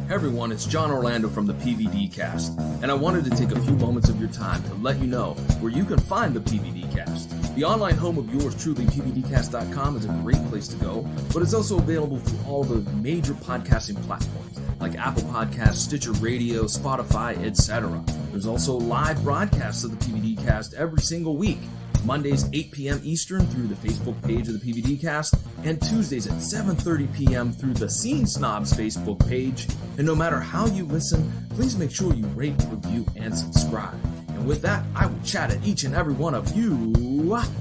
Hey everyone, it's John Orlando from the PVD Cast, and I wanted to take a few moments of your time to let you know where you can find the PVD Cast. The online home of yours truly, PVDcast.com, is a great place to go, but it's also available through all the major podcasting platforms like Apple Podcasts, Stitcher Radio, Spotify, etc. There's also live broadcasts of the PVD Cast every single week. Mondays 8 p.m. Eastern through the Facebook page of the PVD Cast, and Tuesdays at 7:30 p.m. through the Sports Snobs Facebook page. And no matter how you listen, please make sure you rate, review, and subscribe. And with that, I will chat at each and every one of you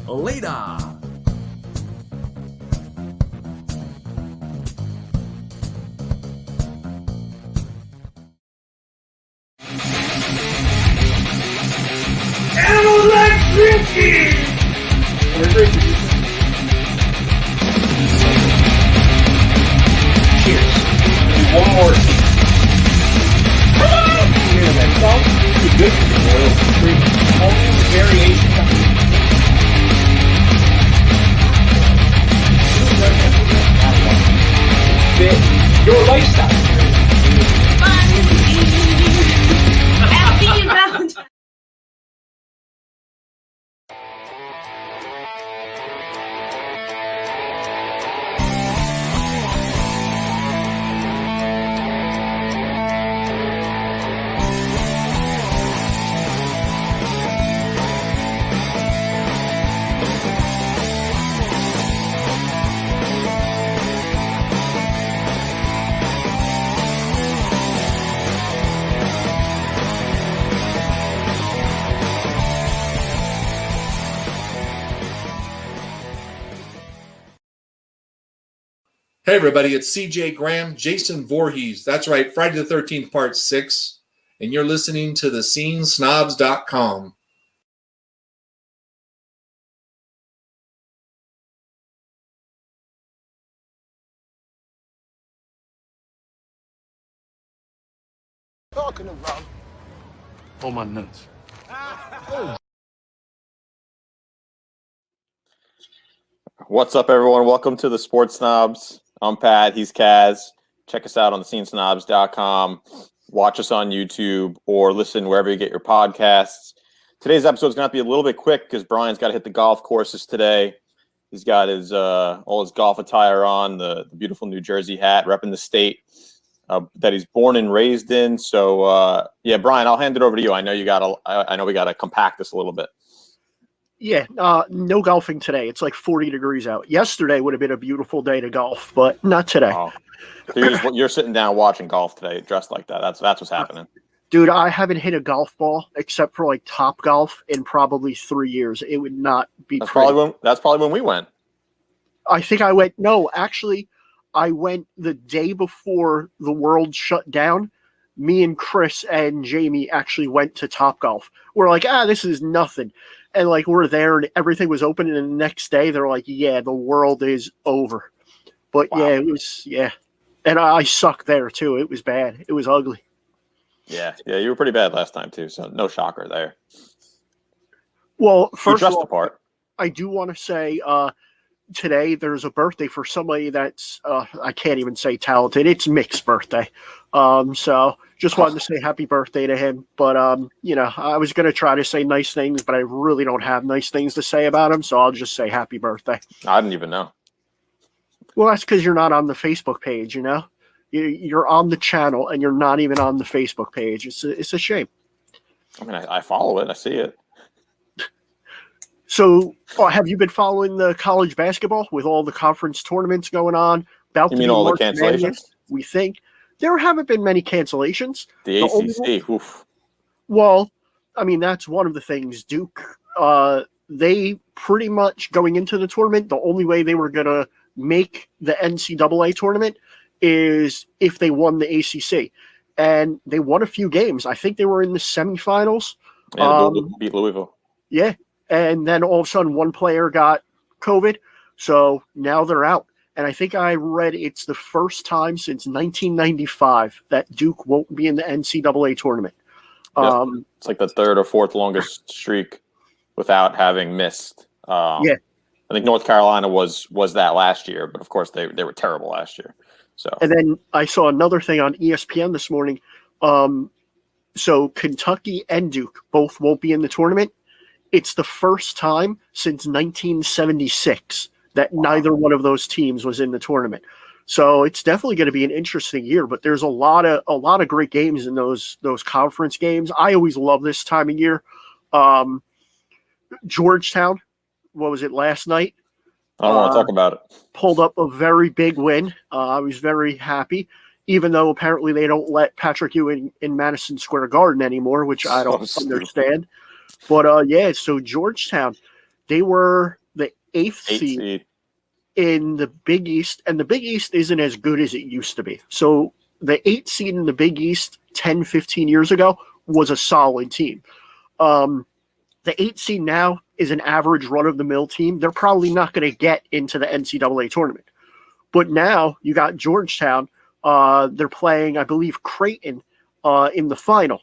later. Animals like drinking! Cheers. Do one more. Cheers, that salt is good for the oil free. Only variation. Fit your lifestyle. Happy Valentine's. Hey everybody, it's CJ Graham, Jason Voorhees. That's right, Friday the 13th, part 6. And you're listening to the SceneSnobs.com. Talking about. Oh, my nuts. What's up, everyone? Welcome to the Sports Snobs. I'm Pat. He's Kaz. Check us out on the SceneSnobs.com. Watch us on YouTube or listen wherever you get your podcasts. Today's episode is going to be a little bit quick because Brian's got to hit the golf courses today. He's got his all his golf attire on, the beautiful New Jersey hat, repping the state that he's born and raised in. So, yeah, Brian, I'll hand it over to you. I know I know we got to compact this a little bit. Yeah, no golfing today. It's like 40 degrees out. Yesterday would have been a beautiful day to golf, but not today. Oh. So you're sitting down watching golf today, dressed like that. That's what's happening. Dude, I haven't hit a golf ball except for like Top Golf in probably 3 years. It would not be That's pretty. probably when we went. I think I went. No, actually, I went the day before the world shut down. Me and Chris and Jamie actually went to Top Golf. We're like, this is nothing. And like we're there and everything was open, and the next day they're like, yeah, the world is over. But wow. Yeah, it was, yeah. And I sucked there too. It was bad. It was ugly. Yeah, you were pretty bad last time too, so no shocker there. Well, first of all, the part. I do want to say today there's a birthday for somebody that's I can't even say talented. It's Mick's birthday. So just wanted to say happy birthday to him. But I was gonna try to say nice things, but I really don't have nice things to say about him, so I'll just say happy birthday. I didn't even know. Well, that's because you're not on the Facebook page, You're on the channel and you're not even on the Facebook page. It's a shame. I mean, I follow it. I see it. So, have you been following the college basketball with all the conference tournaments going on? You mean all the cancellations? We think there haven't been many cancellations. The ACC. Oof. Well, I mean, that's one of the things. Duke, they pretty much going into the tournament, the only way they were going to make the NCAA tournament is if they won the ACC. And they won a few games. I think they were in the semifinals. Yeah, beat Louisville. Yeah. And then all of a sudden one player got COVID. So now they're out. And I think I read it's the first time since 1995 that Duke won't be in the NCAA tournament. It's like the third or fourth longest streak without having missed the I think North Carolina was that last year, but of course they were terrible last year. So And then I saw another thing on ESPN this morning. So Kentucky and Duke both won't be in the tournament. It's the first time since 1976 that neither one of those teams was in the tournament. So it's definitely going to be an interesting year, but there's a lot of great games in those conference games. I always love this time of year. Georgetown, what was it, last night? I don't want to talk about it. Pulled up a very big win. I was very happy, even though apparently they don't let Patrick Ewing in Madison Square Garden anymore, which I don't understand. But so Georgetown, they were the eighth seed in the Big East, and the Big East isn't as good as it used to be. So the 8th seed in the Big East 10, 15 years ago was a solid team. The 8th seed now is an average run-of-the-mill team. They're probably not going to get into the NCAA tournament. But now you got Georgetown. They're playing, I believe, Creighton in the final.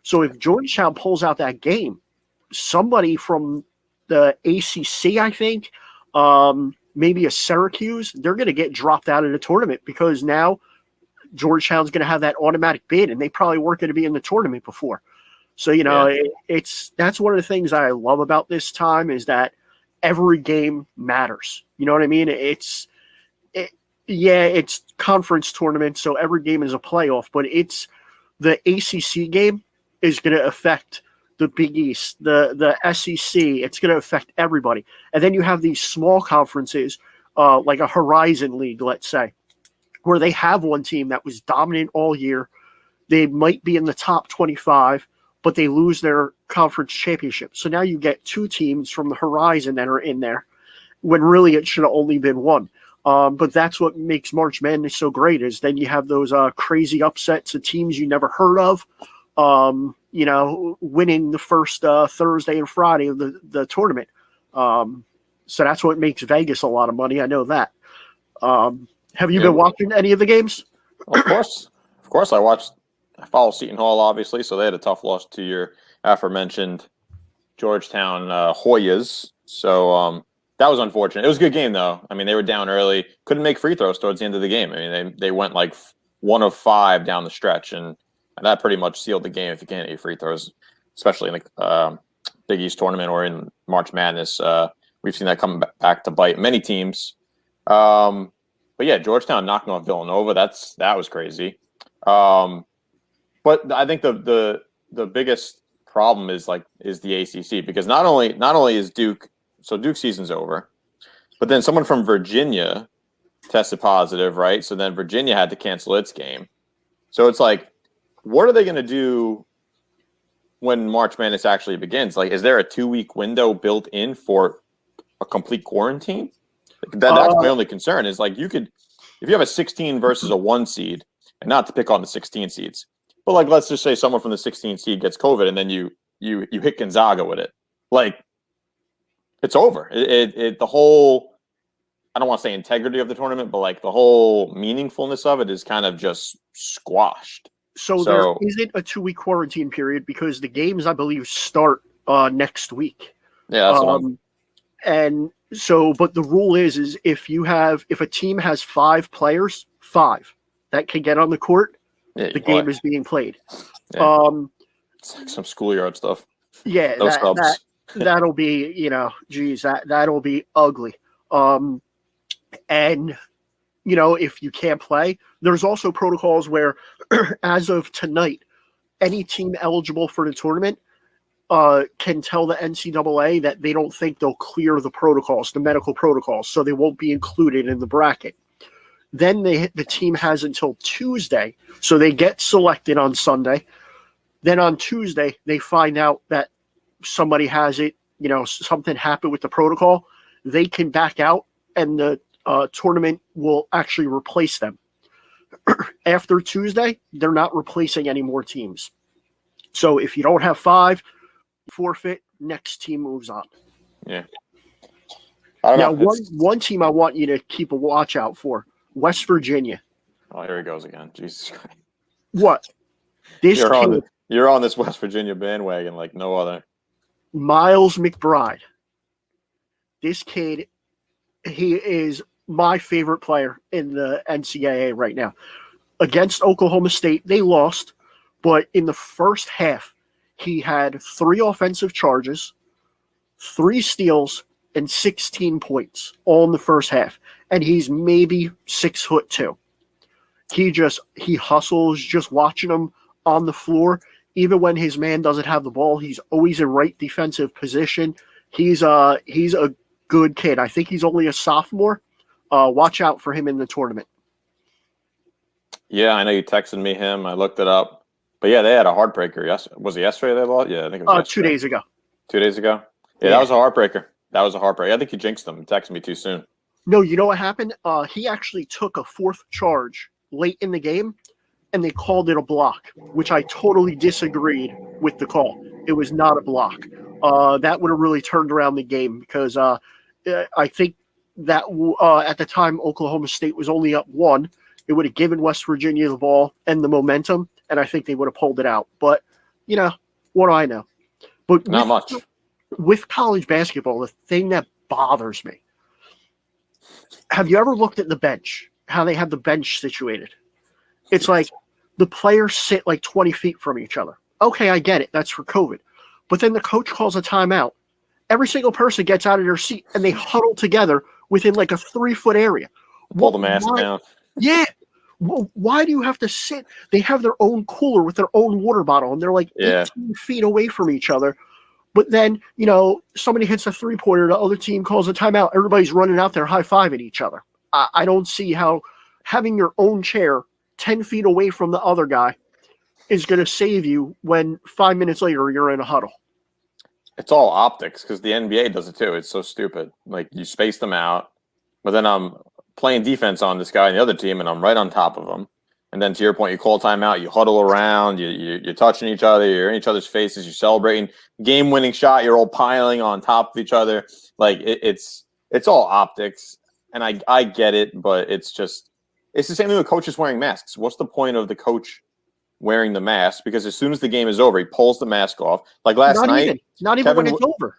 So if Georgetown pulls out that game, somebody from the ACC, I think, maybe a Syracuse, they're going to get dropped out of the tournament because now Georgetown's going to have that automatic bid, and they probably weren't going to be in the tournament before. So, that's one of the things I love about this time is that every game matters. You know what I mean? It's conference tournament, so every game is a playoff, but it's the ACC game is going to affect the Big East, the SEC. It's going to affect everybody. And then you have these small conferences, like a Horizon League, let's say, where they have one team that was dominant all year. They might be in the top 25, but they lose their conference championship. So now you get 2 teams from the Horizon that are in there, when really it should have only been 1. But that's what makes March Madness so great, is then you have those crazy upsets of teams you never heard of, winning the first Thursday and Friday of the tournament. So that's what makes Vegas a lot of money. I know that. Have you been watching any of the games? Of course, I follow Seton Hall, obviously, so they had a tough loss to your aforementioned Georgetown Hoyas. So that was unfortunate. It was a good game, though. I mean, they were down early, couldn't make free throws towards the end of the game. I mean, they went like 1 of 5 down the stretch, and that pretty much sealed the game if you can't hit free throws, especially in the Big East tournament or in March Madness. We've seen that come back to bite many teams. But yeah, Georgetown knocking off Villanova. That was crazy. But I think the biggest problem is the ACC, because not only is Duke, so Duke season's over, but then someone from Virginia tested positive, right? So then Virginia had to cancel its game. So it's like, what are they going to do when March Madness actually begins? Like, is there a 2-week window built in for a complete quarantine? That's my only concern, is like, if you have a 16 versus a 1 seed, and not to pick on the 16 seeds, but like, let's just say someone from the 16 seed gets COVID and then you hit Gonzaga with it. Like, it's over. The whole, I don't want to say integrity of the tournament, but like the whole meaningfulness of it is kind of just squashed. So there isn't a 2-week quarantine period because the games, I believe, start next week. Yeah, that's what and so, but the rule is if a team has 5 players, 5 that can get on the court, the game is being played. Yeah. It's like some schoolyard stuff. Yeah, that'll be, that'll be ugly. And if you can't play, there's also protocols where, as of tonight, any team eligible for the tournament can tell the NCAA that they don't think they'll clear the medical protocols, so they won't be included in the bracket. Then the team has until Tuesday, so they get selected on Sunday. Then on Tuesday, they find out that somebody has it, something happened with the protocol. They can back out, and the tournament will actually replace them. After Tuesday, they're not replacing any more teams. So if you don't have 5, forfeit, next team moves on. Yeah. Now, one team I want you to keep a watch out for, West Virginia. Oh, here he goes again. Jesus Christ. What? You're on this West Virginia bandwagon like no other. Miles McBride. This kid he is my favorite player in the NCAA right now. Against Oklahoma State, they lost, but in the first half, he had 3 offensive charges, 3 steals, and 16 points all in the first half. And he's maybe 6'2". He hustles, just watching him on the floor. Even when his man doesn't have the ball, he's always in right defensive position. He's a good kid. I think he's only a sophomore. Watch out for him in the tournament. Yeah, I know you texted me him. I looked it up. But yeah, they had a heartbreaker. Yes, was it yesterday they lost? Yeah, I think it was yesterday. 2 days ago. 2 days ago? Yeah, that was a heartbreaker. That was a heartbreaker. I think you jinxed him. You texted me too soon. No, you know what happened? He actually took a 4th charge late in the game, and they called it a block, which I totally disagreed with the call. It was not a block. That would have really turned around the game because I think that at the time Oklahoma State was only up 1. It would have given West Virginia the ball and the momentum, and I think they would have pulled it out. But, what do I know? But not much. With college basketball, the thing that bothers me, have you ever looked at the bench, how they have the bench situated? It's like the players sit like 20 feet from each other. Okay, I get it. That's for COVID. But then the coach calls a timeout. Every single person gets out of their seat, and they huddle together within like a 3-foot area. Pull the mask down. Yeah. Well, why do you have to sit? They have their own cooler with their own water bottle, and they're like 18 feet away from each other. But then, somebody hits a 3-pointer, the other team calls a timeout. Everybody's running out there high-fiving each other. I don't see how having your own chair 10 feet away from the other guy is going to save you when 5 minutes later you're in a huddle. It's all optics because the NBA does it too. It's so stupid. Like you space them out, but then I'm playing defense on this guy and the other team, and I'm right on top of them. And then to your point, you call timeout, you huddle around, you're touching each other, you're in each other's faces, you're celebrating game-winning shot, you're all piling on top of each other. Like it's all optics, and I get it, but it's the same thing with coaches wearing masks. What's the point of the coach wearing the mask? Because as soon as the game is over, he pulls the mask off. Like last night, not even when it's over.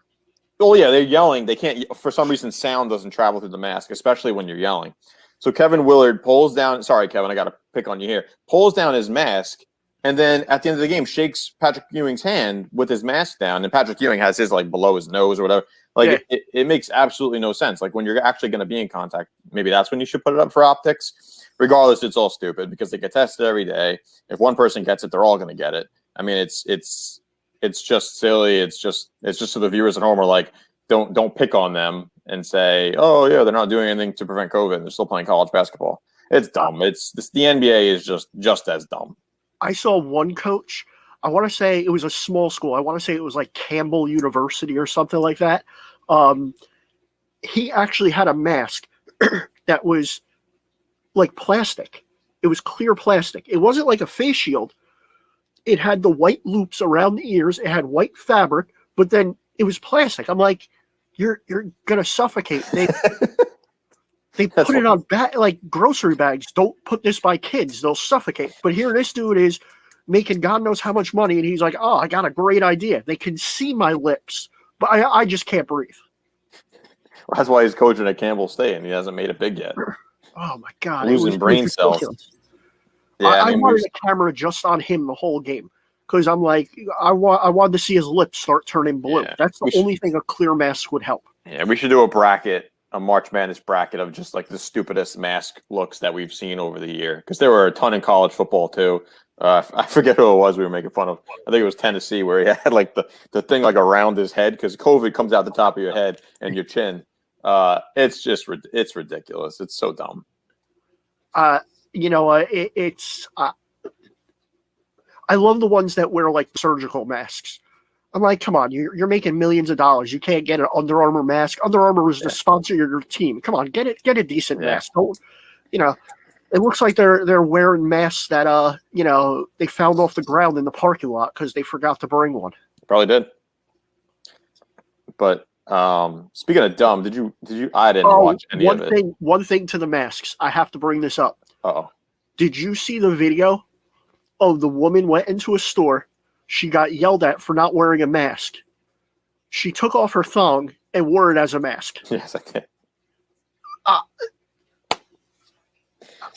Oh yeah, they're yelling. They can't, for some reason, sound doesn't travel through the mask, especially when you're yelling. So Kevin Willard pulls down. Sorry, Kevin, I got to pick on you here. Pulls down his mask, and then at the end of the game, shakes Patrick Ewing's hand with his mask down, and Patrick Ewing has his like below his nose or whatever. Like it makes absolutely no sense. Like when you're actually going to be in contact, maybe that's when you should put it up for optics. Regardless, it's all stupid because they get tested every day. If one person gets it, they're all going to get it. I mean, it's just silly. It's just so the viewers at home are like, don't pick on them and say, oh yeah, they're not doing anything to prevent COVID. They're still playing college basketball. It's dumb. The NBA is just as dumb. I saw one coach. I want to say it was a small school. I want to say it was like Campbell University or something like that. He actually had a mask that was like plastic. It was clear plastic. It wasn't like a face shield. It had the white loops around the ears. It had white fabric, but then it was plastic. I'm like, you're gonna suffocate. They put it on like grocery bags. Don't put this by kids; they'll suffocate. But here, this dude is making God knows how much money, and he's like, "Oh, I got a great idea. They can see my lips, but I just can't breathe." Well, that's why he's coaching at Campbell State, and he hasn't made it big yet. Oh my God! Losing brain cells. Yeah, I wanted a camera just on him the whole game because I'm like, I wanted to see his lips start turning blue. Yeah, that's the only thing a clear mask would help. Yeah, we should do a March Madness bracket of just like the stupidest mask looks that we've seen over the year. Because there were a ton in college football too. I forget who it was we were making fun of. I think it was Tennessee where he had like the thing like around his head because COVID comes out the top of your head and your chin. It's ridiculous. It's so dumb. I love the ones that wear like surgical masks. I'm like, come on, you're making millions of dollars. You can't get an Under Armour mask. Under Armour is the sponsor of your team. Come on, get a decent mask. Don't, it looks like they're wearing masks that they found off the ground in the parking lot because they forgot to bring one. Probably did. But speaking of dumb, did you? I didn't watch any of it. One thing to the masks. I have to bring this up. Uh-oh. Did you see the video? Oh, the woman went into a store. She got yelled at for not wearing a mask. She took off her thong and wore it as a mask. Yes, I did.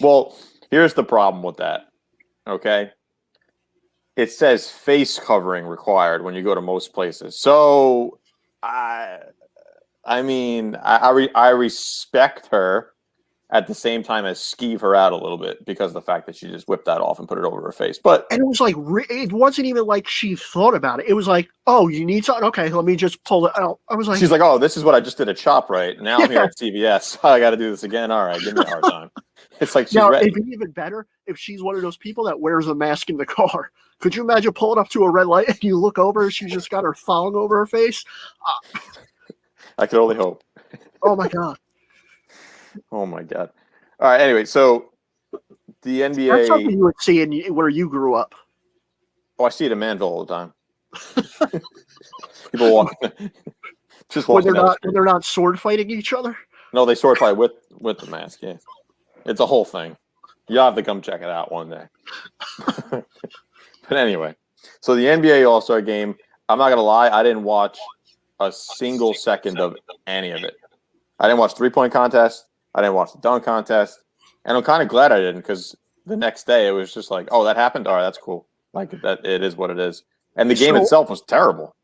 Well, here's the problem with that. Okay. It says face covering required when you go to most places. So, I respect her at the same time as skeeve her out a little bit because of the fact that she just whipped that off and put it over her face. But And it was like, it wasn't even like she thought about it. It was like, oh, you need something? Okay, let me just pull it out. I was like, she's like, oh, this is what I just did at ShopRite. Now I'm here at CVS. I got to do this again. All right, give me a hard time. It's like she's now, ready. it'd be even better if she's one of those people that wears a mask in the car. Could you imagine pulling up to a red light and you look over and she's just got her thong over her face? I could only hope. Oh, my God. Oh, my God. All right, anyway, so the NBA... That's something you would see where you grew up. Oh, I see it in Manville all the time. People walking... just When walking they're not sword fighting each other? No, they sword fight with the mask, yeah. It's a whole thing. You'll have to come check it out one day. But anyway, so the NBA All-Star Game, I'm not going to lie, I didn't watch a single second of any of it. I didn't watch the three-point contest. I didn't watch the dunk contest. And I'm kind of glad I didn't because the next day it was just like, oh, that happened? All right, that's cool. Like, that, it is what it is. And the game itself was terrible.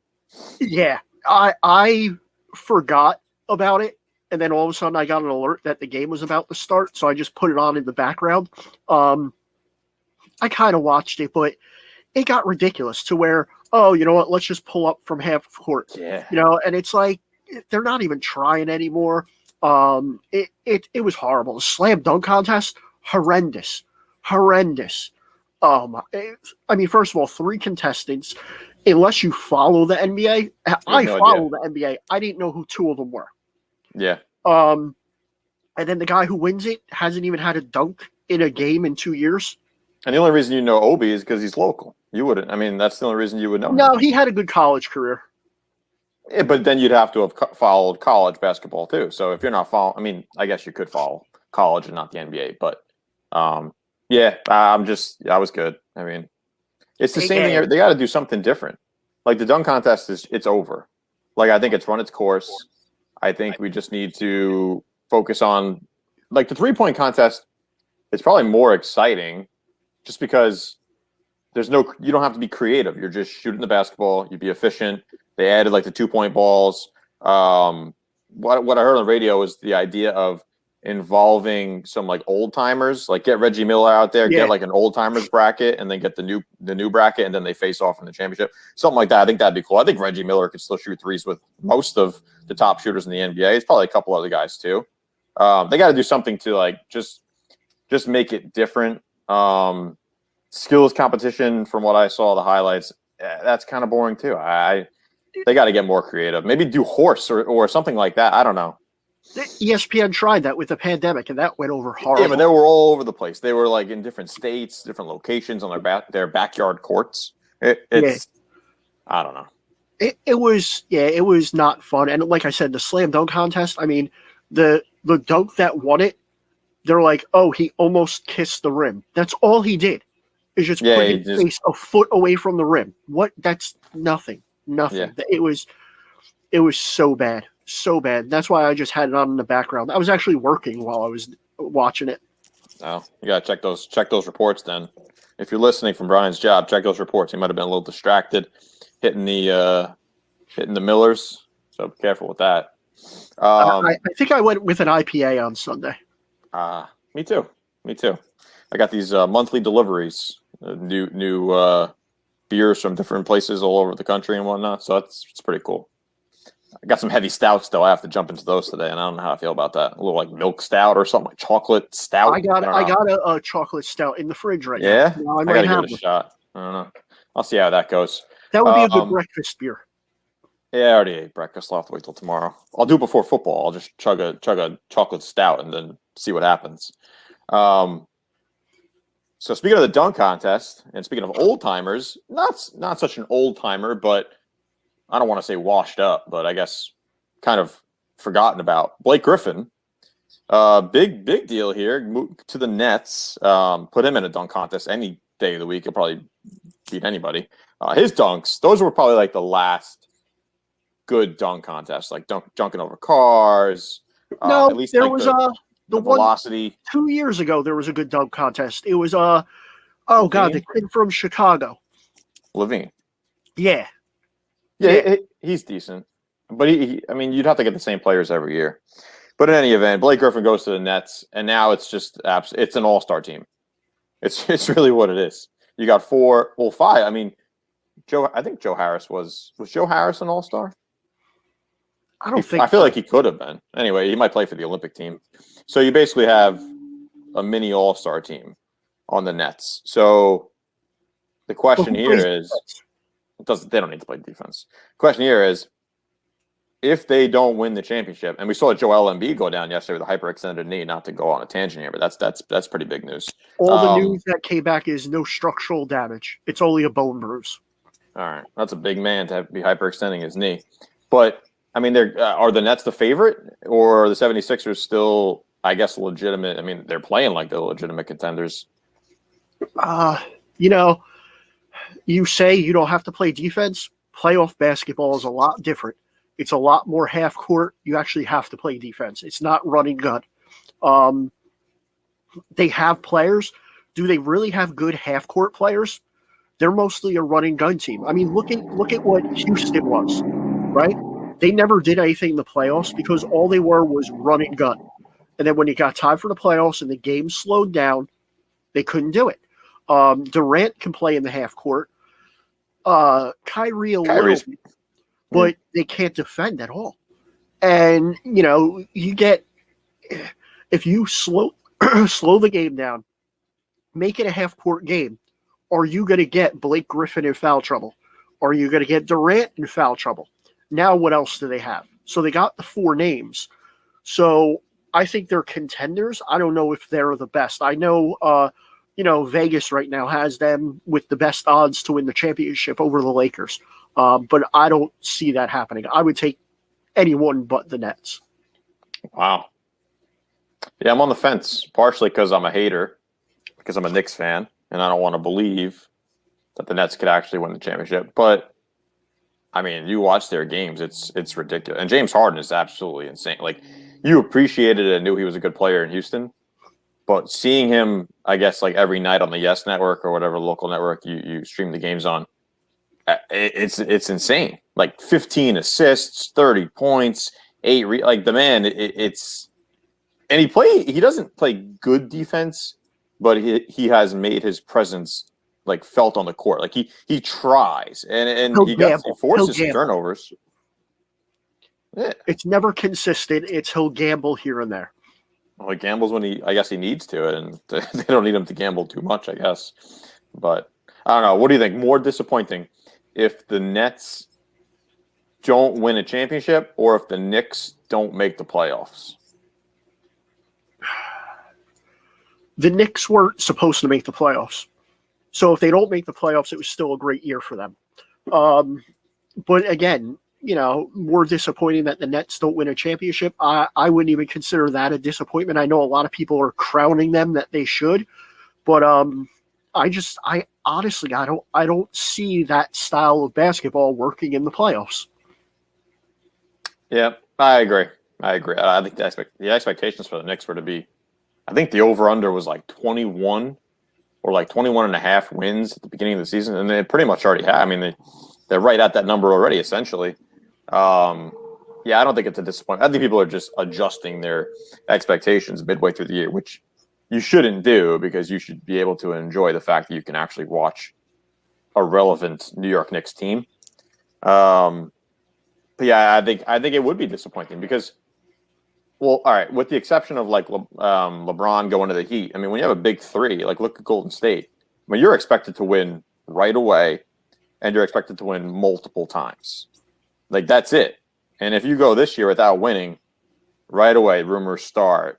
Yeah. I forgot about it. And then all of a sudden I got an alert that the game was about to start. So I just put it on in the background. I kind of watched it, but it got ridiculous to where, oh, you know what? Let's just pull up from half court. Yeah. You know, and it's like they're not even trying anymore. It was horrible. The slam dunk contest, horrendous. I mean, first of all, 3 contestants. Unless you follow the NBA, I follow the NBA. I didn't know who 2 of them were. Yeah. And then the guy who wins it hasn't even had a dunk in a game in 2 years. And the only reason you know Obi is because he's local. You wouldn't. I mean, that's the only reason you would know. No, him. he had a good college career. Yeah, but then you'd have to have followed college basketball too. So if you're not following, I mean, I guess you could follow college and not the NBA. But yeah, I was good. I mean, it's the same thing. They got to do something different. Like the dunk contest it's over. Like I think it's run its course. I think we just need to focus on like the 3-point contest. It's probably more exciting just because you don't have to be creative. You're just shooting the basketball. You'd be efficient. They added like the 2-point balls. What I heard on the radio was the idea of involving some like old timers, like get Reggie Miller out there, get like an old timers bracket, and then get the new bracket, and then they face off in the championship. Something like that. I think that'd be cool. I think Reggie Miller could still shoot threes with most of the top shooters in the NBA. It's probably a couple other guys too. They got to do something to like just make it different. Skills competition, from what I saw the highlights, that's kind of boring too. They got to get more creative. Maybe do horse or something like that. I don't know. ESPN tried that with the pandemic, and that went over horrible. Yeah, but they were all over the place. They were like in different states, different locations on their backyard courts. It's I don't know. It was not fun. And like I said, the slam dunk contest. I mean, the dunk that won it, they're like, oh, he almost kissed the rim. That's all he did. Is just put his face a foot away from the rim. What? That's nothing. Nothing. Yeah. It was so bad. So bad. That's why I just had it on in the background. I was actually working while I was watching it. Oh, you gotta check those reports then. If you're listening from Brian's job, check those reports. He might have been a little distracted hitting the Millers. So be careful with that. I think I went with an IPA on Sunday. Me too. I got these monthly deliveries, new beers from different places all over the country and whatnot. So it's pretty cool. I got some heavy stouts though. I have to jump into those today, and I don't know how I feel about that. A little like milk stout or something, like chocolate stout. I got a chocolate stout in the fridge right now. Now I gotta give it a shot. I don't know. I'll see how that goes. That would be a good breakfast beer. Yeah, I already ate breakfast. I'll have to wait till tomorrow. I'll do it before football. I'll just chug a chocolate stout and then see what happens. So speaking of the dunk contest, and speaking of old timers, not such an old timer, but I don't want to say washed up, but I guess kind of forgotten about. Blake Griffin, big deal here. Moved to the Nets. Put him in a dunk contest any day of the week. He'll probably beat anybody. His dunks, those were probably like the last good dunk contest, like dunking over cars, No, At least there like was the one velocity. 2 years ago. There was a good dunk contest. It was oh god, the kid from Chicago. Levine. Yeah. Yeah, he's decent, but I mean, you'd have to get the same players every year. But in any event, Blake Griffin goes to the Nets, and now it's just it's an all-star team. It's really what it is. You got five. I mean, I think Joe Harris was Joe Harris an all-star? I feel like he could have been. Anyway, he might play for the Olympic team. So you basically have a mini all-star team on the Nets. So the question here is, they don't need to play defense. The question here is, if they don't win the championship, and we saw Joel Embiid go down yesterday with a hyperextended knee, not to go on a tangent here, but that's pretty big news. All the news that came back is no structural damage. It's only a bone bruise. All right. That's a big man to be hyperextending his knee. But, I mean, are the Nets the favorite, or are the 76ers still, I guess, legitimate? I mean, they're playing like they're legitimate contenders. You say you don't have to play defense. Playoff basketball is a lot different. It's a lot more half court. You actually have to play defense. It's not running gun. They have players. Do they really have good half court players? They're mostly a running gun team. I mean, look at what Houston was, right? They never did anything in the playoffs because all they were was running gun. And then when it got time for the playoffs and the game slowed down, they couldn't do it. Durant can play in the half court. Kyrie a little bit, but they can't defend at all. And, you get – if you slow the game down, make it a half-court game, are you going to get Blake Griffin in foul trouble? Are you going to get Durant in foul trouble? Now what else do they have? So they got the 4 names. So I think they're contenders. I don't know if they're the best. I know Vegas right now has them with the best odds to win the championship over the Lakers. But I don't see that happening. I would take anyone but the Nets. Wow. Yeah, I'm on the fence, partially because I'm a hater, because I'm a Knicks fan, and I don't want to believe that the Nets could actually win the championship. But, I mean, you watch their games, it's ridiculous. And James Harden is absolutely insane. Like, you appreciated it and knew he was a good player in Houston. But seeing him, I guess, like every night on the Yes Network or whatever local network you stream the games on, it's insane. Like 15 assists, 30 points, 8 like the man. And he doesn't play good defense, but he has made his presence like felt on the court. Like he tries and he forces turnovers. Yeah. It's never consistent. He'll gamble here and there. Well, he gambles when he needs to, and they don't need him to gamble too much, I guess. But I don't know. What do you think? More disappointing if the Nets don't win a championship, or if the Knicks don't make the playoffs? The Knicks weren't supposed to make the playoffs, so if they don't make the playoffs, it was still a great year for them. But again, more disappointing that the Nets don't win a championship. I wouldn't even consider that a disappointment. I know a lot of people are crowning them that they should, but I honestly I don't see that style of basketball working in the playoffs. Yeah, I agree. I think the expectations for the Knicks were to be, I think the over-under was like 21 or like 21 and a half wins at the beginning of the season, and they pretty much already have. I mean, they're right at that number already, essentially. Yeah, I don't think it's a disappointment. I think people are just adjusting their expectations midway through the year, which you shouldn't do, because you should be able to enjoy the fact that you can actually watch a relevant New York Knicks team. But yeah, I think it would be disappointing because, well, all right, with the exception of like LeBron going to the Heat. I mean, when you have a big 3, like look at Golden State. I mean, you're expected to win right away, and you're expected to win multiple times. Like, that's it. And if you go this year without winning, right away, rumors start.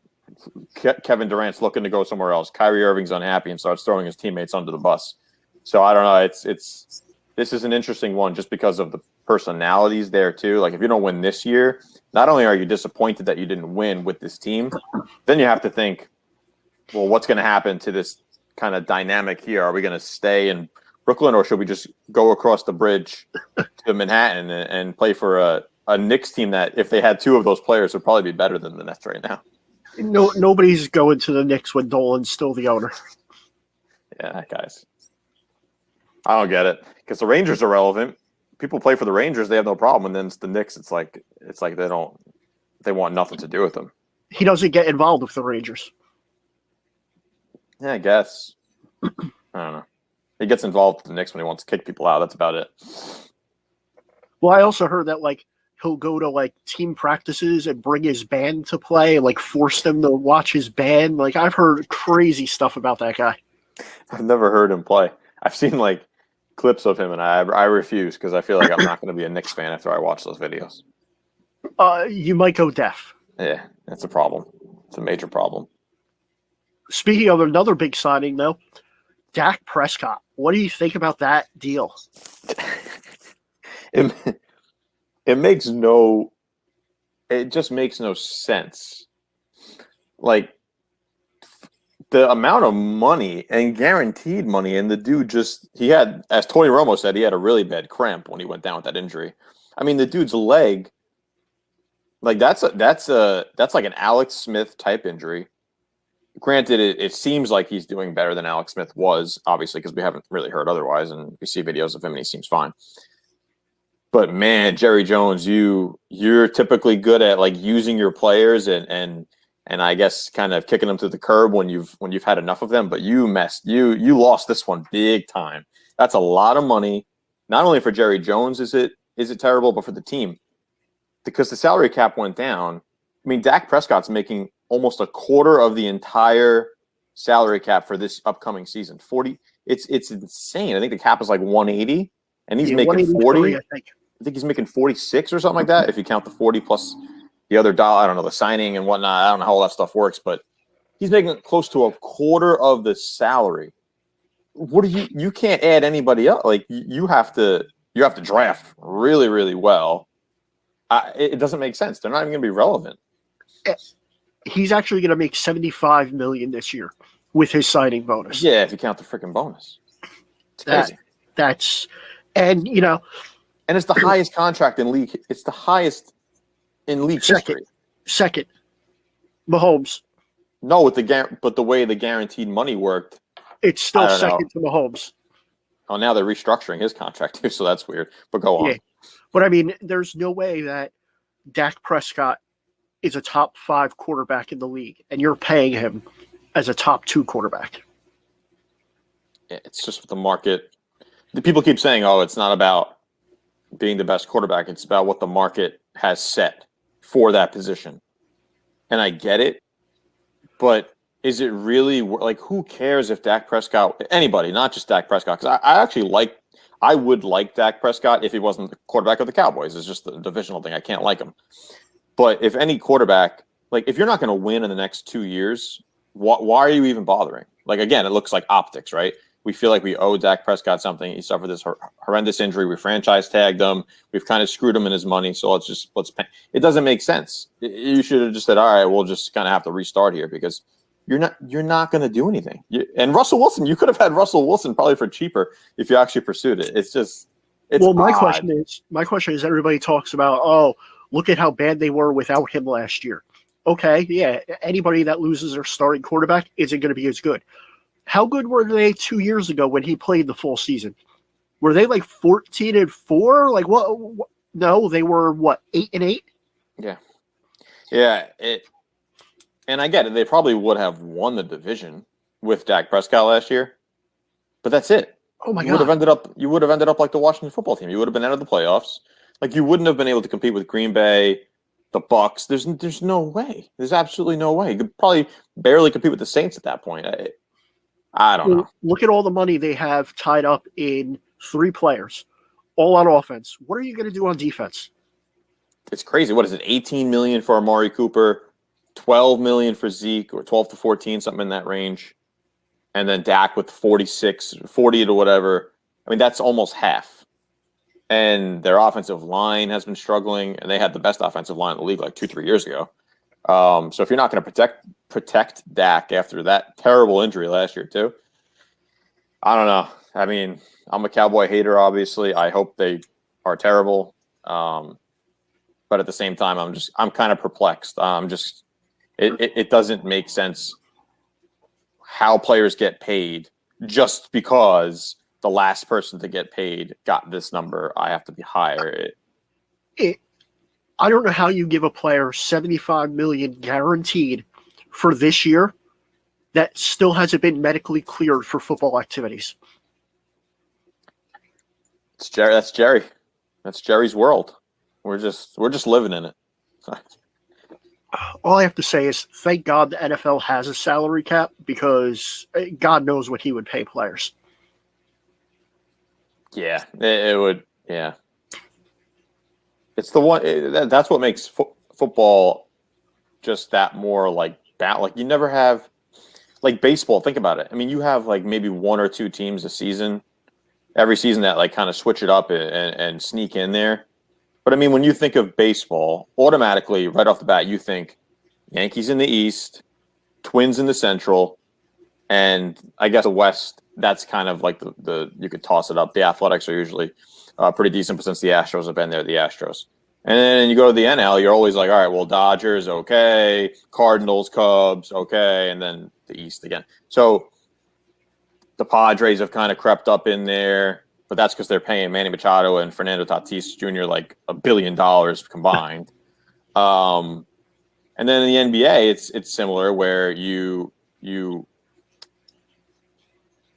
Kevin Durant's looking to go somewhere else. Kyrie Irving's unhappy and starts throwing his teammates under the bus. So I don't know. This is an interesting one just because of the personalities there too. Like, if you don't win this year, not only are you disappointed that you didn't win with this team, then you have to think, well, what's going to happen to this kind of dynamic here? Are we going to stay in Brooklyn, or should we just go across the bridge to Manhattan and play for a Knicks team that, if they had two of those players, would probably be better than the Nets right now. Nobody's going to the Knicks when Dolan's still the owner. Yeah, guys. I don't get it because the Rangers are relevant. People play for the Rangers; they have no problem. And then it's the Knicks. It's like they want nothing to do with them. He doesn't get involved with the Rangers. Yeah, I guess. I don't know. He gets involved with the Knicks when he wants to kick people out. That's about it. Well, I also heard that he'll go to team practices and bring his band to play and force them to watch his band. I've heard crazy stuff about that guy. I've never heard him play. I've seen clips of him, and I refuse because I feel like I'm not going to be a Knicks fan after I watch those videos. You might go deaf. Yeah, that's a problem. It's a major problem. Speaking of another big signing, though, Dak Prescott. What do you think about that deal? It just makes no sense. The amount of money and guaranteed money, and the dude he had, as Tony Romo said, he had a really bad cramp when he went down with that injury. I mean, the dude's leg, that's like an Alex Smith type injury. Granted, it seems like he's doing better than Alex Smith was, obviously, because we haven't really heard otherwise, and we see videos of him and he seems fine. But man, Jerry Jones, you're typically good at using your players and I guess kind of kicking them to the curb when you've had enough of them. But you lost this one big time. That's a lot of money. Not only for Jerry Jones is it terrible, but for the team, because the salary cap went down. I mean, Dak Prescott's making almost a quarter of the entire salary cap for this upcoming season. 40. It's insane. I think the cap is 180, and he's making 40. I think he's making 46 or something like that. If you count the 40 plus the other dollar, I don't know, the signing and whatnot. I don't know how all that stuff works, but he's making close to a quarter of the salary. What do you can't add anybody else. You have to draft really, really well. It doesn't make sense. They're not even going to be relevant. He's actually going to make $75 million this year with his signing bonus. Yeah, if you count the freaking bonus. It's crazy. And it's the highest contract in league. It's the highest in league history. Second, Mahomes. No, but the way the guaranteed money worked, it's still second to Mahomes. Oh, now they're restructuring his contract too, so that's weird. But go on. Yeah. But I mean, there's no way that Dak Prescott is a top 5 quarterback in the league, and you're paying him as a top 2 quarterback. It's just the market. The people keep saying, "Oh, it's not about being the best quarterback; it's about what the market has set for that position." And I get it, but is it really who cares if Dak Prescott, anybody, not just Dak Prescott? Because I would like Dak Prescott if he wasn't the quarterback of the Cowboys. It's just the divisional thing. I can't like him. But if any quarterback, if you're not going to win in the next 2 years, why are you even bothering? Again, it looks like optics, right? We feel like we owe Dak Prescott something. He suffered this horrendous injury. We franchise tagged him. We've kind of screwed him in his money. So let's pay. It doesn't make sense. You should have just said, all right, we'll just kind of have to restart here because you're not going to do anything. And Russell Wilson, you could have had Russell Wilson probably for cheaper if you actually pursued it. It's my question is everybody talks about, oh, look at how bad they were without him last year. Okay, yeah, anybody that loses their starting quarterback isn't going to be as good. How good were they 2 years ago when he played the full season? Were they 14-4? What? No, they were 8-8. Yeah. And I get it. They probably would have won the division with Dak Prescott last year, but that's it. Oh my God! You would have ended up like the Washington football team. You would have been out of the playoffs. You wouldn't have been able to compete with Green Bay, the Bucks. There's no way. There's absolutely no way. You could probably barely compete with the Saints at that point. I don't know. Look at all the money they have tied up in 3 players, all on offense. What are you going to do on defense? It's crazy. What is it? $18 million for Amari Cooper, $12 million for Zeke, or 12 to 14, something in that range, and then Dak with 40 to whatever. I mean, that's almost half. And their offensive line has been struggling, and they had the best offensive line in the league 2-3 years ago. So if you're not going to protect Dak after that terrible injury last year too, I don't know. I mean, I'm a Cowboy hater, obviously. I hope they are terrible. but at the same time, I'm kind of perplexed. It doesn't make sense how players get paid just because the last person to get paid got this number. I have to be higher. I don't know how you give a player $75 million guaranteed for this year that still hasn't been medically cleared for football activities. It's Jerry. That's Jerry. That's Jerry's world. We're just living in it. All I have to say is thank God the NFL has a salary cap, because God knows what he would pay players. Yeah, it would. Yeah. It's the one. That's what makes football just that more like you never have like baseball. Think about it. I mean, you have like maybe one or two teams a season, every season that like kind of switch it up and sneak in there. But I mean, when you think of baseball, automatically right off the bat, you think Yankees in the East, Twins in the Central, and I guess the West. That's kind of like the you could toss it up. The Athletics are usually pretty decent, but since the Astros have been there, the Astros. And then you go to the NL, you're always like, all right, well, Dodgers, okay, Cardinals, Cubs, okay, and then the East again. So the Padres have kind of crept up in there, but that's because they're paying Manny Machado and Fernando Tatis Jr. like $1 billion combined. And then in the NBA, it's similar where you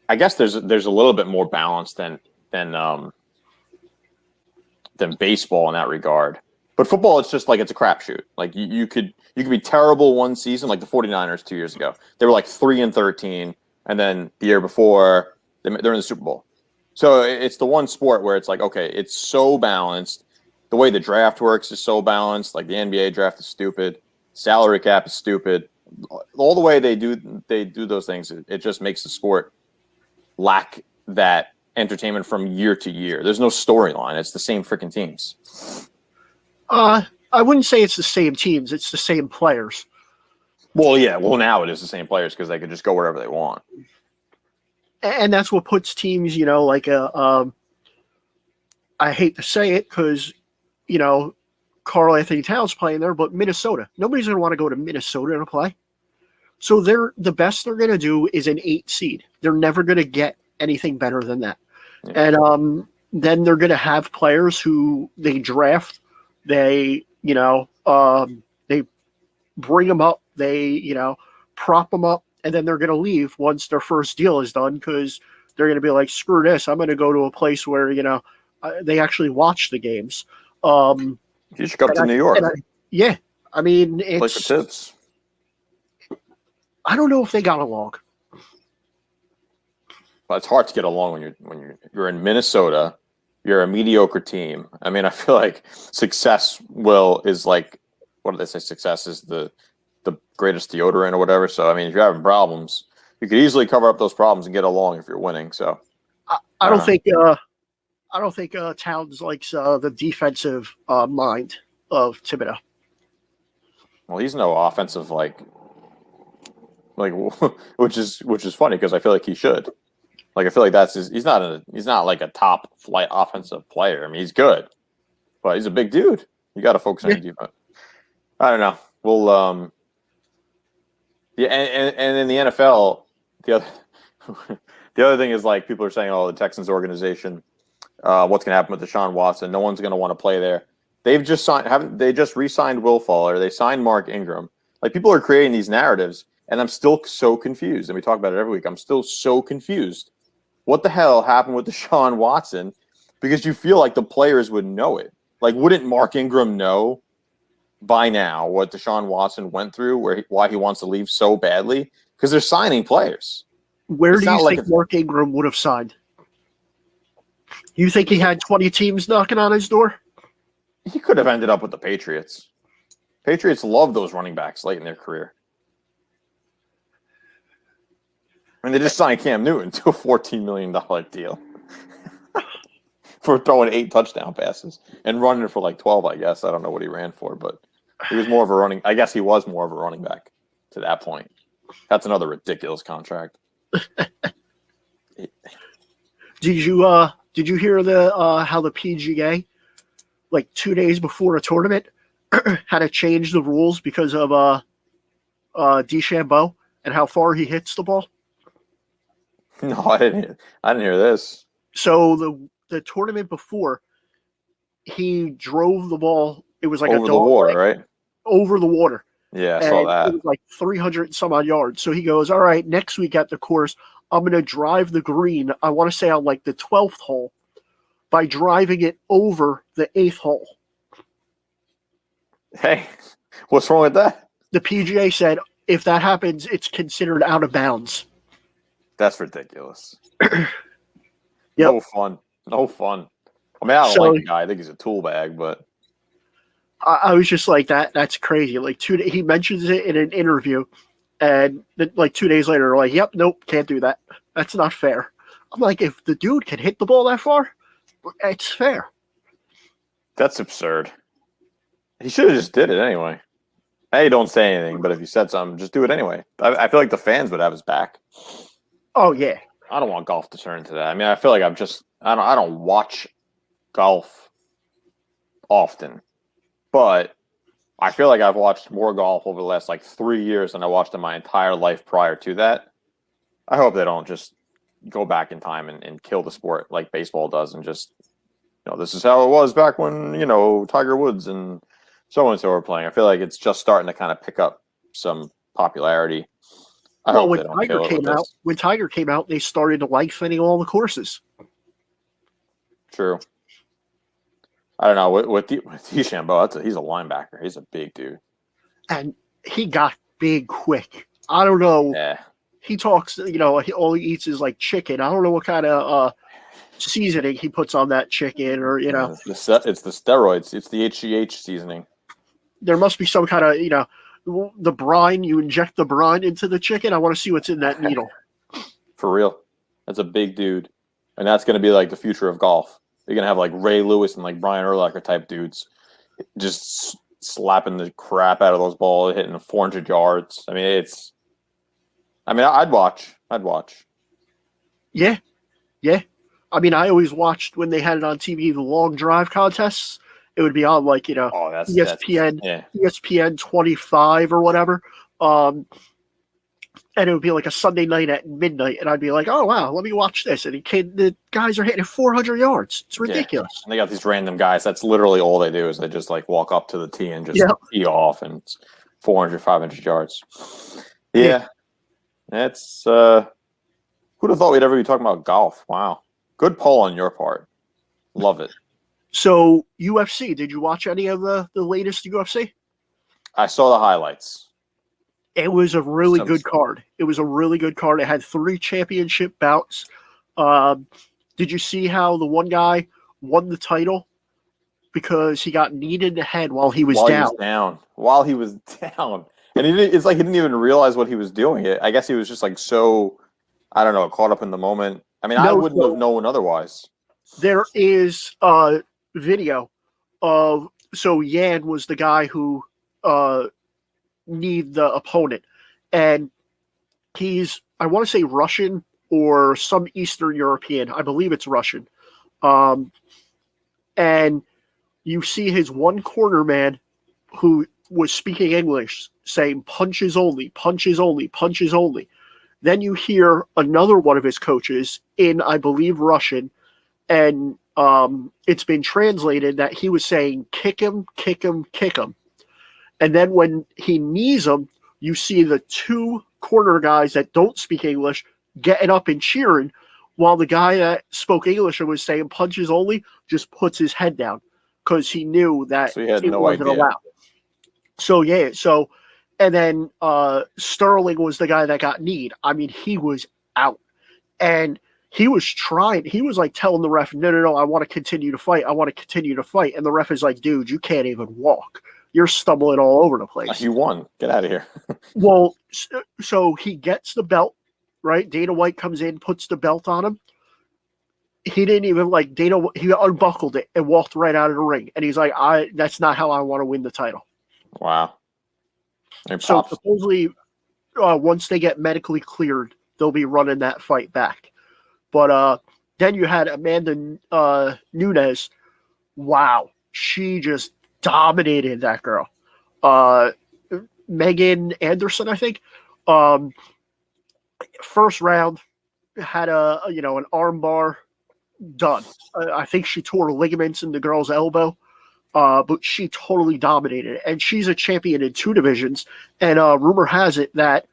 I guess there's a little bit more balance than baseball in that regard. But football, it's just like it's a crapshoot. Like you could be terrible one season, like the 49ers 2 years ago. They were like 3-13, and then the year before they're in the Super Bowl. So it's the one sport where it's like, okay, it's so balanced. The way the draft works is so balanced. Like the NBA draft is stupid. Salary cap is stupid. All the way they do those things, it just makes the sport lack that entertainment from year to year. There's no storyline. It's the same freaking teams. I wouldn't say it's the same teams. It's the same players. Well, yeah. Well, now it is the same players because they could just go wherever they want. And that's what puts teams, like I hate to say it because, Karl Anthony Towns playing there, but Minnesota. Nobody's going to want to go to Minnesota to play. So the best they're going to do is an 8 seed. They're never going to get anything better than that. Yeah. And then they're going to have players who they draft. They, they bring them up. They, prop them up. And then they're going to leave once their first deal is done because they're going to be like, screw this. I'm going to go to a place where, they actually watch the games. You should come to New York. Yeah. I mean, it's... Play for tips. I don't know if they got along. Well, it's hard to get along when you're in Minnesota. You're a mediocre team. I mean, I feel like success is like, what do they say? Success is the greatest deodorant or whatever. So I mean, if you're having problems, you could easily cover up those problems and get along if you're winning. So I don't think Towns likes the defensive mind of Thibodeau. Well, he's no offensive like which is funny because I feel like he should. Like I feel like he's not like a top flight offensive player. I mean, he's good, but he's a big dude. You got to focus on your defense. I don't know. We'll yeah, and in the NFL, the other thing is like people are saying, oh, the Texans organization, what's going to happen with Deshaun Watson? No one's going to want to play there. They've just re-signed Will Fuller. They signed Mark Ingram. Like people are creating these narratives, and I'm still so confused. And we talk about it every week. I'm still so confused. What the hell happened with Deshaun Watson? Because you feel like the players would know it. Like, wouldn't Mark Ingram know by now what Deshaun Watson went through, why he wants to leave so badly? Because they're signing players. Where do you think Mark Ingram would have signed? You think he had 20 teams knocking on his door? He could have ended up with the Patriots. Patriots love those running backs late in their career. I mean, they just signed Cam Newton to a $14 million deal for throwing 8 touchdown passes and running for like 12, I guess. I don't know what he ran for, but he was more of a running back to that point. That's another ridiculous contract. Did you hear how the PGA, like 2 days before a tournament, had to change the rules because of DeChambeau and how far he hits the ball. No, I didn't hear this. So the tournament before, he drove the ball. It was like Over a the dog water, leg, right? over the water. Yeah, I And saw that. it was like 300 some odd yards. So he goes, all right, next week at the course, I'm going to drive the green, I want to say on like the 12th hole, by driving it over the 8th hole. Hey, what's wrong with that? The PGA said if that happens, it's considered out of bounds. That's ridiculous. Yep. No fun. No fun. I mean, I don't like the guy. I think he's a tool bag, but I was just like, that's crazy. Like he mentions it in an interview, and then like 2 days later, they're like, yep, nope, can't do that. That's not fair. I'm like, if the dude can hit the ball that far, it's fair. that's absurd. He should have just did it anyway. Hey, don't say anything, but if you said something, just do it anyway. I feel like the fans would have his back. Oh yeah. I don't want golf to turn into that. I mean, I feel like I don't watch golf often, but I feel like I've watched more golf over the last like 3 years than I watched in my entire life prior to that. I hope they don't just go back in time and kill the sport like baseball does and just, this is how it was back when, Tiger Woods and so-and-so were playing. I feel like it's just starting to kind of pick up some popularity. I hope when they don't Tiger kill it with came out, this. when Tiger came out, they started lengthening all the courses. True. I don't know. With DeChambeau, he's a linebacker. He's a big dude. And he got big quick. I don't know. Yeah. He talks, all he eats is like chicken. I don't know what kind of seasoning he puts on that chicken or, It's the steroids. It's the HGH seasoning. There must be some kind of, the brine. You inject the brine into the chicken. I want to see what's in that needle. For real. That's a big dude. And that's going to be like the future of golf. You're going to have like Ray Lewis and like Brian Urlacher type dudes just slapping the crap out of those balls, hitting 400 yards. I mean, I'd watch. Yeah. Yeah. I mean, I always watched when they had it on TV, the long drive contests. It would be on like, ESPN, ESPN 25 or whatever. And it would be like a Sunday night at midnight, and I'd be like, oh, wow, let me watch this. And the guys are hitting 400 yards. It's ridiculous. Yeah. And they got these random guys. That's literally all they do is they just like walk up to the tee and just tee off, and it's 400, 500 yards. Yeah. That's who'd have thought we'd ever be talking about golf? Wow. Good poll on your part. Love it. So UFC, did you watch any of the latest UFC? I saw the highlights. It was a really good card. It had 3 championship bouts. Did you see how the one guy won the title because he got kneed in the head while he was down? While he was down. And it's like he didn't even realize what he was doing. I guess he was just like so, I don't know, caught up in the moment. I mean, I wouldn't have known otherwise. There is a video of, so Yan was the guy who kneed the opponent. And he's, I want to say Russian or some Eastern European. I believe it's Russian. And you see his one corner man who was speaking English saying punches only, punches only, punches only. Then you hear another one of his coaches in, I believe, Russian, and it's been translated that he was saying kick him, kick him, kick him. And then when he knees him, you see the 2 corner guys that don't speak English getting up and cheering, while the guy that spoke English and was saying punches only just puts his head down because he knew that it wasn't allowed. So, and then Sterling was the guy that got kneed. I mean, he was out. And he was trying. He was like telling the ref, no, I want to continue to fight. And the ref is like, dude, you can't even walk. You're stumbling all over the place. You won. Get out of here. Well, so he gets the belt, right? Dana White comes in, puts the belt on him. He didn't even he unbuckled it and walked right out of the ring. And he's like, that's not how I want to win the title. Wow. So supposedly, once they get medically cleared, they'll be running that fight back. But then you had Amanda Nunes. Wow. She just dominated that girl. Megan Anderson, I think. First round had an arm bar, done. I think she tore ligaments in the girl's elbow, but she totally dominated. And she's a champion in 2 divisions. And rumor has it that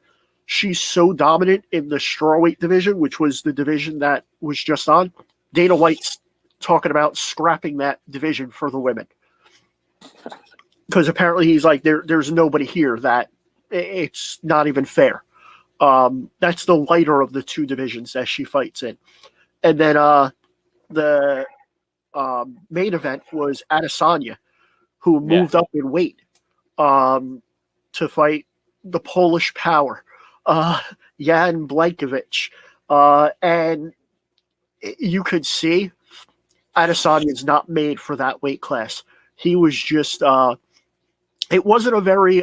she's so dominant in the strawweight division, which was the division that was just on. Dana White's talking about scrapping that division for the women. Because apparently he's like, there's nobody here that it's not even fair. That's the lighter of the 2 divisions that she fights in. And then the main event was Adesanya, who moved up in weight to fight the Polish power, Jan Blachowicz. And you could see Adesanya's not made for that weight class. He was just it wasn't a very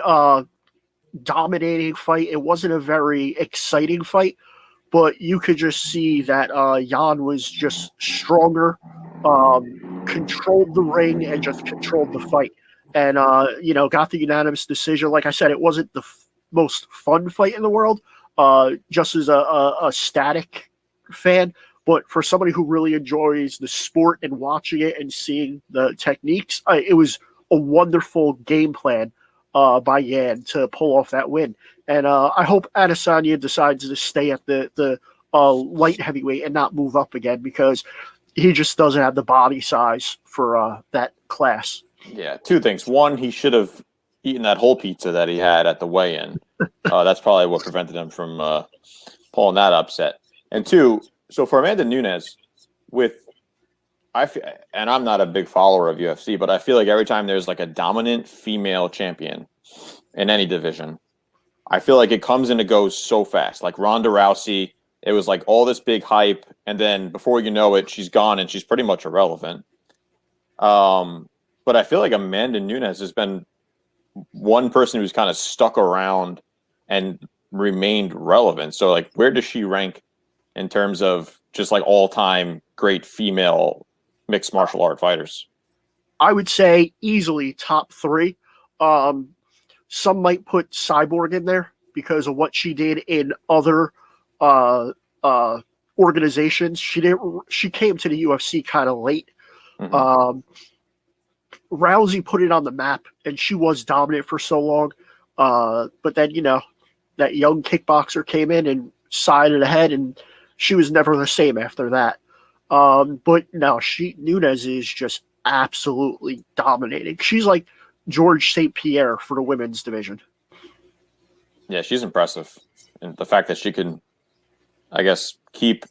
dominating fight. It wasn't a very exciting fight, but you could just see that Jan was just stronger, controlled the ring, and just controlled the fight. And, got the unanimous decision. Like I said, it wasn't the most fun fight in the world, just as a static fan. But for somebody who really enjoys the sport and watching it and seeing the techniques, it was a wonderful game plan by Yan to pull off that win. And I hope Adesanya decides to stay at the light heavyweight and not move up again, because he just doesn't have the body size for that class. Yeah, 2 things. One, he should have eaten that whole pizza that he had at the weigh-in. That's probably what prevented him from pulling that upset. And 2, so for Amanda Nunes, and I'm not a big follower of UFC, but I feel like every time there's like a dominant female champion in any division, I feel like it comes and it goes so fast. Like Ronda Rousey, it was like all this big hype, and then before you know it, she's gone and she's pretty much irrelevant. But I feel like Amanda Nunes has been one person who's kind of stuck around and remained relevant. So like, where does she rank in terms of just like all-time great female mixed martial art fighters? I would say easily top 3. Some might put Cyborg in there because of what she did in other organizations. She came to the UFC kind of late. Mm-hmm. Rousey put it on the map, and she was dominant for so long. But then, that young kickboxer came in and sided ahead, and she was never the same after that. But no, Nunes is just absolutely dominating. She's like George St. Pierre for the women's division. Yeah, she's impressive. And the fact that she can, I guess, keep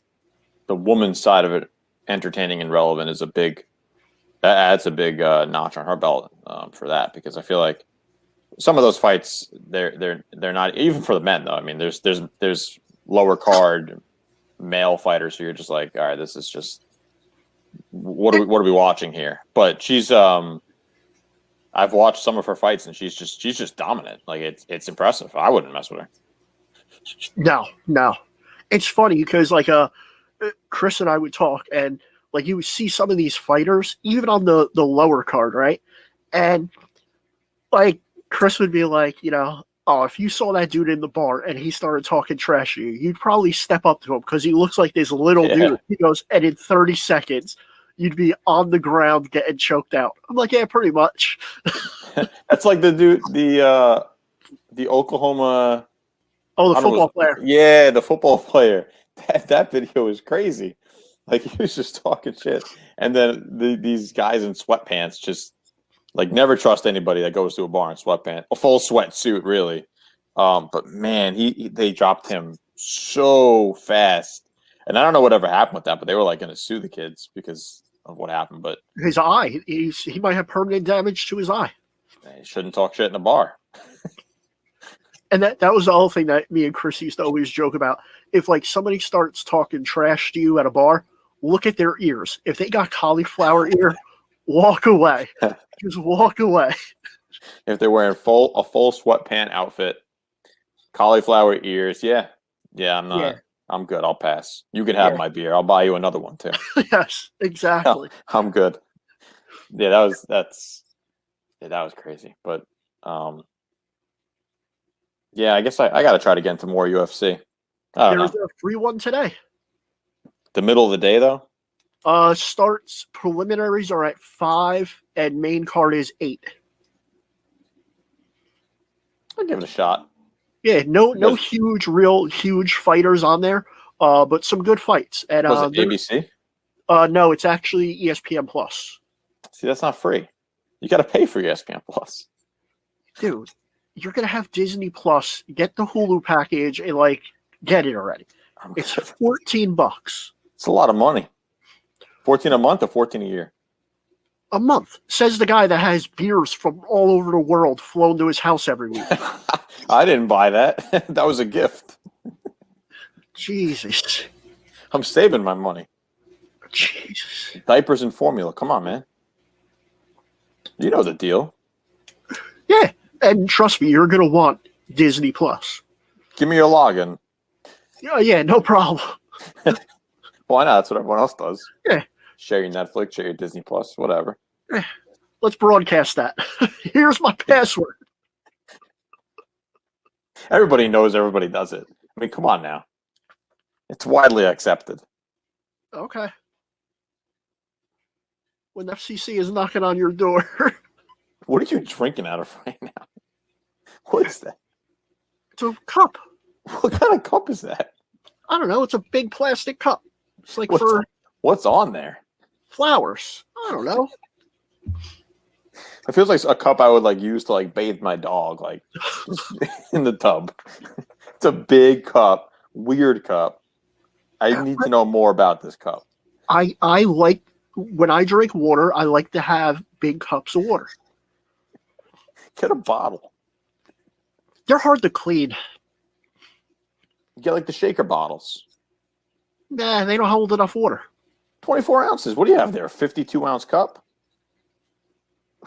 the woman's side of it entertaining and relevant is that's a big notch on her belt for that, because I feel like some of those fights, they're not, even for the men though. I mean, there's lower card male fighters who you're just like, all right, this is just, what are we watching here? But she's I've watched some of her fights, and she's just dominant. Like it's impressive. I wouldn't mess with her. No. It's funny because like Chris and I would talk, and like you would see some of these fighters even on the lower card, right? And like Chris would be like, oh, if you saw that dude in the bar and he started talking trash to you, you'd probably step up to him because he looks like this little dude. He goes, and in 30 seconds, you'd be on the ground getting choked out. I'm like, yeah, pretty much. That's like the dude, the Oklahoma. Oh, the football player. Yeah, the football player. That video is crazy. Like, he was just talking shit. And then these guys in sweatpants just, like, never trust anybody that goes to a bar in sweatpants. A full sweatsuit, really. But, man, they dropped him so fast. And I don't know whatever happened with that, but they were, like, going to sue the kids because of what happened. But his eye. He might have permanent damage to his eye. He shouldn't talk shit in a bar. And that was the whole thing that me and Chris used to always joke about. If, like, somebody starts talking trash to you at a bar, look at their ears. If they got cauliflower ear, walk away. Just walk away. If they're wearing a full sweatpant outfit, cauliflower ears, yeah, I'm not. Yeah. I'm good. I'll pass. You can have my beer. I'll buy you another one too. Yes, exactly. I'm good. Yeah, that's. Yeah, that was crazy. But yeah, I guess I got to try to get into more UFC. I don't There's know. a free one today. The middle of the day, though? Starts preliminaries are at 5 and main card is 8. I'll give it a shot. Yeah, no Yes. huge fighters on there, but some good fights. And Was it ABC? no, it's actually ESPN Plus. See, that's not free. You got to pay for ESPN Plus. Dude, you're gonna have Disney Plus. Get the Hulu package and get it already. It's $14 It's a lot of money. 14 a month or 14 a year? a month. Says the guy that has beers from all over the world flown to his house every week. I didn't buy that. That was a gift. Jesus. I'm saving my money. Jesus. Diapers and formula. Come on, man. You know the deal. Yeah, and trust me, you're gonna want Disney Plus. Give me your login. Yeah, no problem. Why not? That's what everyone else does. Yeah. Share your Netflix, share your Disney Plus, whatever. Let's broadcast that. Here's my password. Everybody knows everybody does it. I mean, come on now. It's widely accepted. Okay. When FCC is knocking on your door. What are you drinking out of right now? What is that? It's a cup. What kind of cup is that? I don't know. It's a big plastic cup. It's like for What's on there? flowers. I don't know. It feels like a cup I would use to bathe my dog, in the tub. It's a big cup, weird cup. I need to know more about this cup. I like when I drink water, I like to have big cups of water. Get a bottle. They're hard to clean. Get the shaker bottles. Nah, they don't hold enough water. 24 ounces. What do you have there? A 52-ounce cup?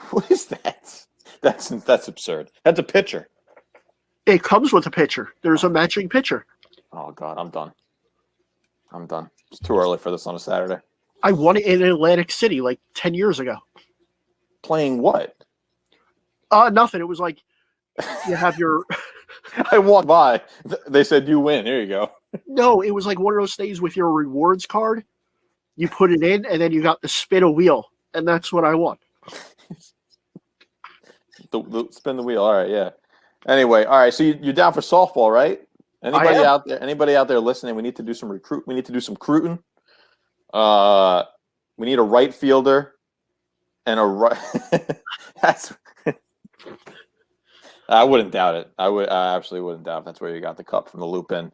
What is that? That's absurd. That's a pitcher. It comes with a pitcher. There's a matching pitcher. Oh, God, I'm done. It's too early for this on a Saturday. I won it in Atlantic City 10 years ago. Playing what? Nothing. It was you have your... I walked by. They said, you win. Here you go. No, it was one of those things with your rewards card. You put it in, and then you got to spin a wheel, and that's what I won. Spin the wheel. All right, yeah. Anyway, all right. So you're down for softball, right? Anybody out there listening? We need to do some recruit. We need to do some recruiting. We need a right fielder and a right. That's. I wouldn't doubt it. I absolutely wouldn't doubt if that's where you got the cup from the loop in.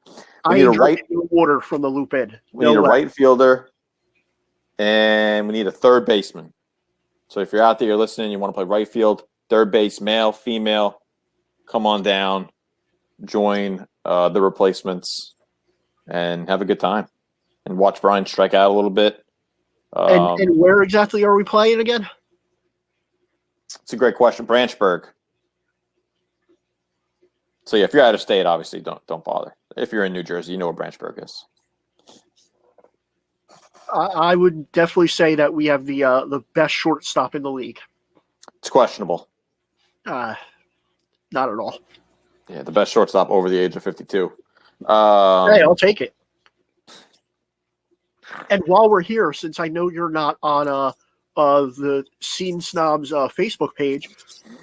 We need a right water from the loop in. We need a right fielder, and we need a third baseman. So if you're out there, you're listening, you want to play right field, third base, male, female, come on down, join the replacements, and have a good time, and watch Brian strike out a little bit. And where exactly are we playing again? It's a great question. Branchburg. So yeah, if you're out of state, obviously don't bother. If you're in New Jersey, you know where Branchburg is. I would definitely say that we have the best shortstop in the league. It's questionable. Not at all. Yeah, the best shortstop over the age of 52. Hey, I'll take it. And while we're here, since I know you're not on the Scene Snobs Facebook page,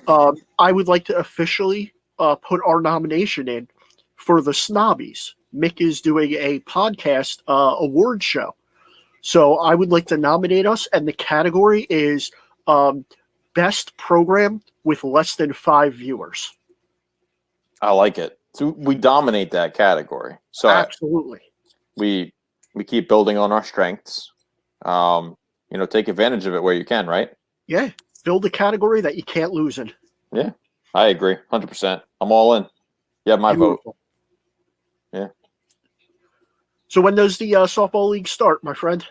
I would like to officially put our nomination in for the Snobbies. Mick is doing a podcast award show. So I would like to nominate us, and the category is best program with less than 5 viewers. I like it. So we dominate that category. So absolutely, we keep building on our strengths. Take advantage of it where you can, right? Yeah, build a category that you can't lose in. Yeah, I agree, 100%. I'm all in. You have my vote. Yeah. So when does the softball league start, my friend?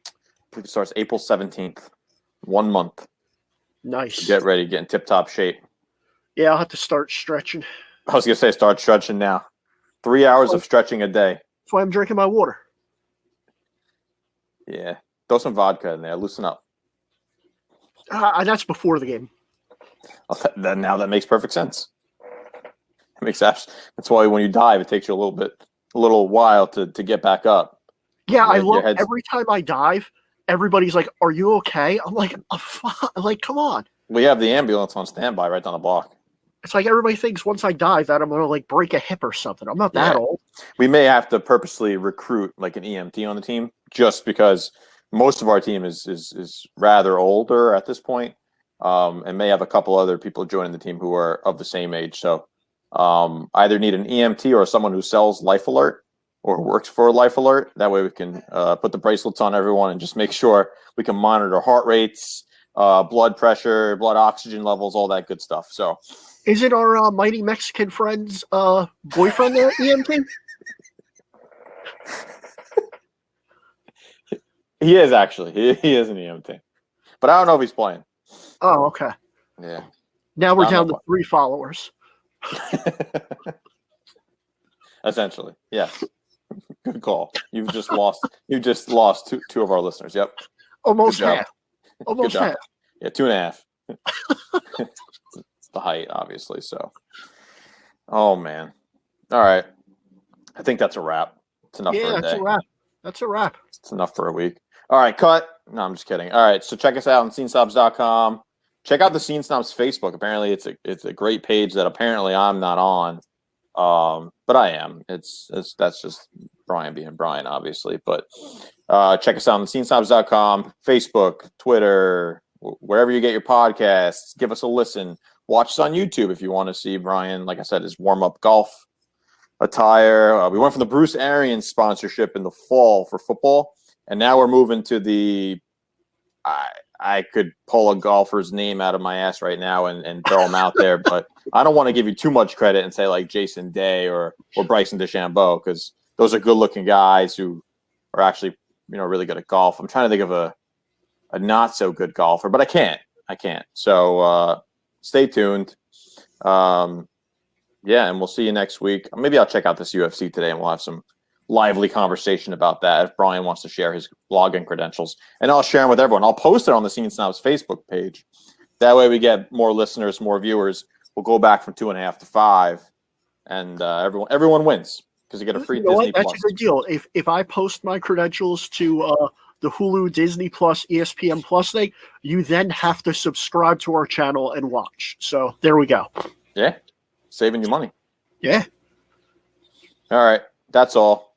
I believe it starts April 17th. 1 month. Nice. Get ready, get in tip-top shape. Yeah, I'll have to start stretching. I was going to say start stretching now. 3 hours of stretching a day. That's why I'm drinking my water. Yeah. Throw some vodka in there. Loosen up. That's before the game. Then now that makes perfect sense. It makes sense. That's why when you dive, it takes you a little while to get back up. Yeah, I love every time I dive. Everybody's like, "Are you okay?" I'm like, come on. We have the ambulance on standby right down the block. It's like everybody thinks once I dive that I'm gonna like break a hip or something. I'm not that old. We may have to purposely recruit like an EMT on the team just because most of our team is rather older at this point, and may have a couple other people joining the team who are of the same age. So either need an EMT or someone who sells Life Alert or works for Life Alert. That way we can put the bracelets on everyone and just make sure we can monitor heart rates, blood pressure, blood oxygen levels, all that good stuff. So, is it our mighty Mexican friend's boyfriend there, EMT? He is actually. He is an EMT, but I don't know if he's playing. Oh, okay. Yeah. Now we're down to 3 followers. Essentially, yes. Good call. You've just lost two of our listeners. Yep. Almost half. Almost half. Yeah, 2.5. It's the height, obviously. So, oh man. All right. I think that's a wrap. It's enough for a day. That's a wrap. That's a wrap. It's enough for a week. All right, cut. No, I'm just kidding. All right, so check us out on scenesnobs.com. Check out the Scene Snobs Facebook. Apparently, it's a great page that apparently I'm not on, but I am. That's just Brian being Brian, obviously. But check us out on scenesnobs.com, Facebook, Twitter, wherever you get your podcasts. Give us a listen. Watch us on YouTube if you want to see Brian, like I said, his warm-up golf attire. We went from the Bruce Arians sponsorship in the fall for football, and now we're moving to the I could pull a golfer's name out of my ass right now and throw him out there, but I don't want to give you too much credit and say like Jason Day or Bryson DeChambeau, because those are good-looking guys who are actually, really good at golf. I'm trying to think of a not so good golfer, but I can't. So stay tuned. And we'll see you next week. Maybe I'll check out this UFC today and we'll have some lively conversation about that if Brian wants to share his login credentials, and I'll share them with everyone. I'll post it on the Scene Snobs Facebook page. That way we get more listeners, more viewers. We'll go back from 2.5 to 5, and everyone wins because you get a free Disney That's Plus. a good deal. If I post my credentials to the Hulu, Disney Plus, ESPN Plus thing, you then have to subscribe to our channel and watch. So there we go. Yeah, saving you money. Yeah. All right, that's all.